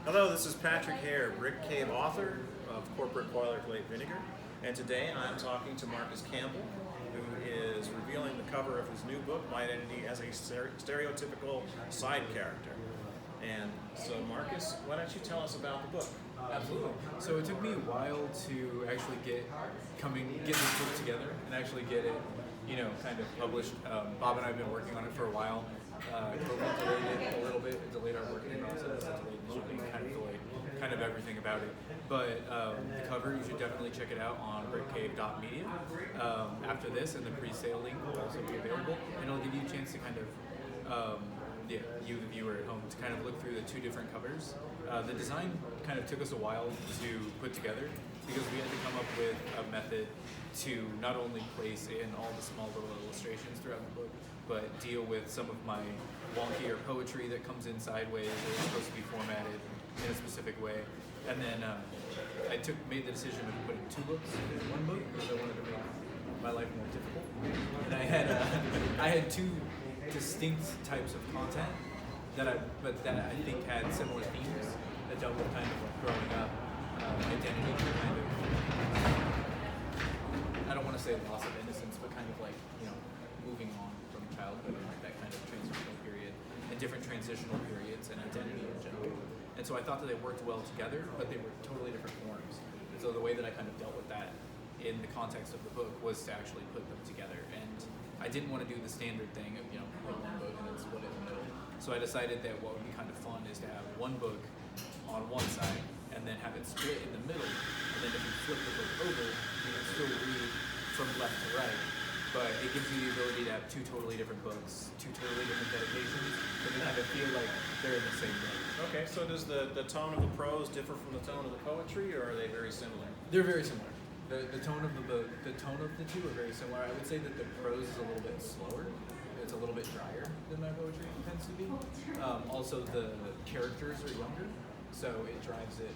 Hello, this is Patrick Hare, Brick Cave author of Corporate Boilerplate Vinegar, and today I'm talking to Marcus Campbell, who is revealing the cover of his new book, My Identity as a Stereotypical Side Character. And so, Marcus, why don't you tell us about the book? Absolutely. So it took me a while to actually get this book together and actually get it, kind of published. Bob and I have been working on it for a while. COVID delayed it a little bit. It delayed our working process. It delayed the shipping, kind of everything about it. But the cover, you should definitely check it out on brickcave.media. After this, and the pre-sale link will also be available, and it'll give you a chance to kind of you, the viewer at home, to kind of look through the two different covers. The design kind of took us a while to put together because we had to come up with a method to not only place in all the small little illustrations throughout the book, but deal with some of my wonkier poetry that comes in sideways or is supposed to be formatted in a specific way. And then I made the decision of putting two books in one book because I wanted to make my life more difficult. And I had two distinct types of content that I think had similar themes that dealt with kind of like growing up, identity, kind of, I don't want to say loss of innocence, but kind of like, moving on from childhood and like that kind of transitional period and different transitional periods and identity in general. And so I thought that they worked well together, but they were totally different forms. And so the way that I kind of dealt with that in the context of the book was to actually put them together. And I didn't want to do the standard thing of, put one book and then split it in the middle. So I decided that what would be kind of fun is to have one book on one side and then have it split in the middle. And then if you flip the book over, you can still read from left to right. But it gives you the ability to have two totally different books, two totally different dedications, but they kind of feel like they're in the same book. Okay, so does the tone of the prose differ from the tone of the poetry, or are they very similar? They're very similar. The tone of the tone of the two are very similar. I would say that the prose is a little bit slower. It's a little bit drier than my poetry tends to be. Also, the characters are younger, so it drives the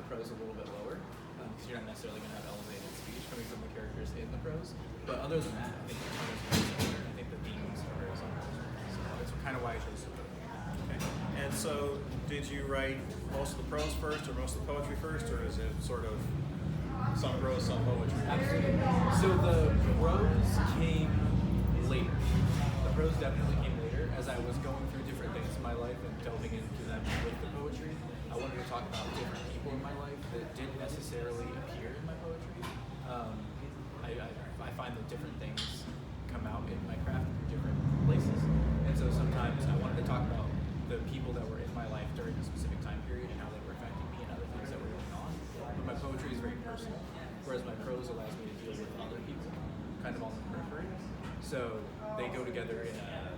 prose a little bit lower. Because you're not necessarily going to have elevated speech coming from the characters in the prose. But other than that, I think the tone is very similar. I think the themes are very similar. So that's kind of why I chose to put it. Okay. And so, did you write most of the prose first, or most of the poetry first, or is it sort of some prose, some poetry? Absolutely. So the prose came later. The prose definitely came later as I was going through different things in my life and delving into them with the poetry. I wanted to talk about different people in my life that didn't necessarily appear in my poetry. I find that different things come out in my craft from different places. And so sometimes I wanted to talk about the people that were in my life during a specific time period and how they were affecting me and other things that were going on. But my poetry is very personal, whereas my prose allows me to deal with other people, kind of on the periphery. So they go together in a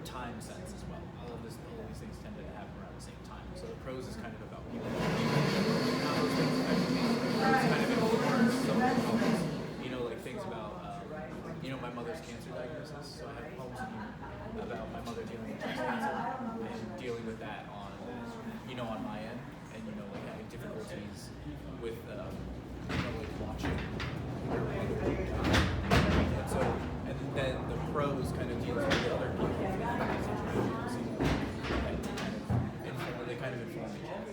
time sense as well. All of these things tend to happen around the same time. So the prose is kind of about people. How those things affect me. Prose kind of influence some of the poems. Like things about, my mother's cancer diagnosis. So I have poems in here about my mother dealing with breast cancer and dealing with that on my end, and like having difficulties with watching her mother die. And then the prose kind of deals with the other people in these situations, they kind of inform each other.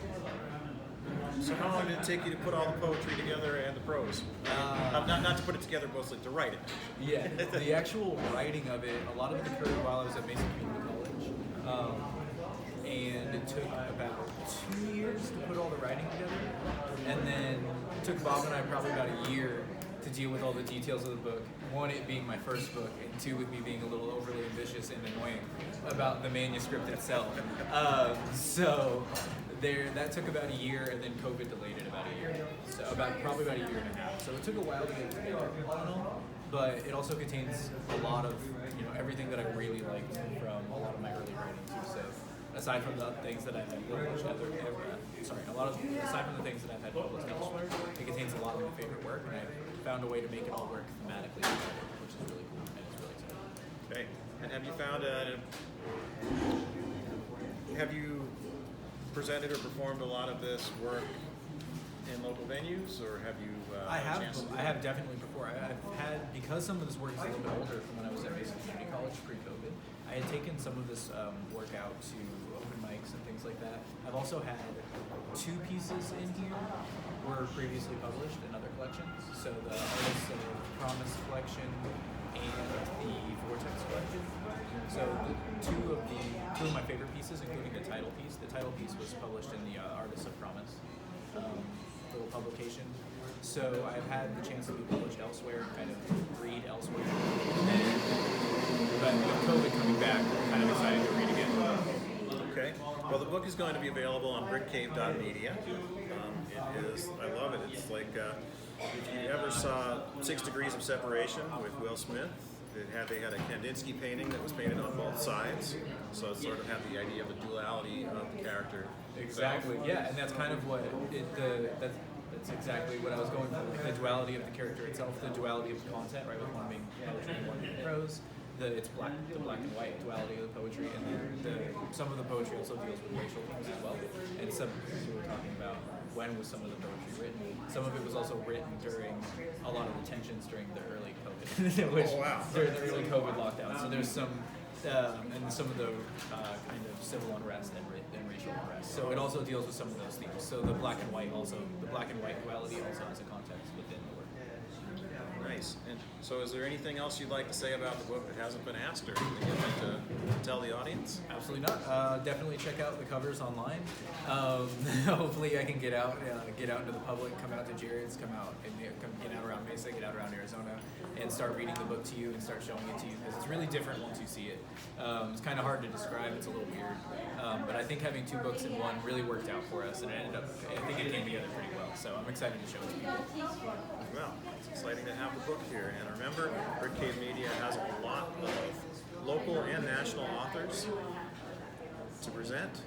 So how long did it take you to put all the poetry together and the prose? Not to put it together, mostly to write it. Yeah, the actual writing of it, a lot of it occurred while I was at Mesa College. And it took about 2 years to put all the writing together. And then it took Bob and I probably about a year to deal with all the details of the book. One, it being my first book, and two, with me being a little overly ambitious and annoying about the manuscript itself. So that took about a year, and then COVID delayed it about a year. So probably about a year and a half. So it took a while to get it together, but it also contains a lot of everything that I really liked from a lot of my early writing too. So aside from the things that I've had published aside from the things that I've had published elsewhere, it contains a lot of my favorite work, and I found a way to make it all work thematically together, which is really cool, and it's really exciting. Okay. And have you found have you presented or performed a lot of this work in local venues, or have you? I have definitely before. I've had, because some of this work is a little bit older from when I was at Mesa Community College pre-COVID. I had taken some of this work out to open mics and things like that. I've also had 2 pieces in here were previously published in other collections. So the Artists of Promise collection and the Vortex collection. So the two of my favorite pieces, including the title piece. The title piece was published in the Artists of Promise little publication. So I've had the chance to be published elsewhere, kind of read elsewhere. But with COVID coming back, I'm kind of excited to read again. Okay. Well, the book is going to be available on brickcave.media. It is, I love it. It's like if you ever saw 6 Degrees of Separation with Will Smith, they had a Kandinsky painting that was painted on both sides, so it sort of had the idea of the duality of the character. Exactly. Yeah, and that's kind of what that's exactly what I was going for. The duality of the character itself, the duality of the content, right? With one being poetry and one being prose. The black and white duality of the poetry, and then some of the poetry also deals with racial themes as well. And some we were talking about when was some of the poetry written. Some of it was also written during a lot of the tensions during the early COVID, during the early COVID lockdown. So there's some and some of the kind of civil unrest and racial unrest. So it also deals with some of those themes. So the black and white duality also has a context within the work. Nice. And so is there anything else you'd like to say about the book that hasn't been asked, or anything you'd like to tell the audience? Absolutely not. Definitely check out the covers online. Hopefully I can get out into the public, come out to Jarrod's, get out around Mesa, get out around Arizona, and start reading the book to you and start showing it to you, because it's really different once you see it. It's kind of hard to describe, it's a little weird, but I think having 2 books in one really worked out for us, and I think it came together pretty well, so I'm excited to show it to people. Well, it's exciting to have the book here, and remember, Brick Cave Media has a lot of local and national authors to present.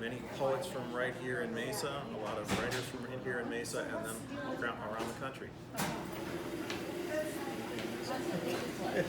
Many poets from right here in Mesa, a lot of writers from here in Mesa, and then around the country.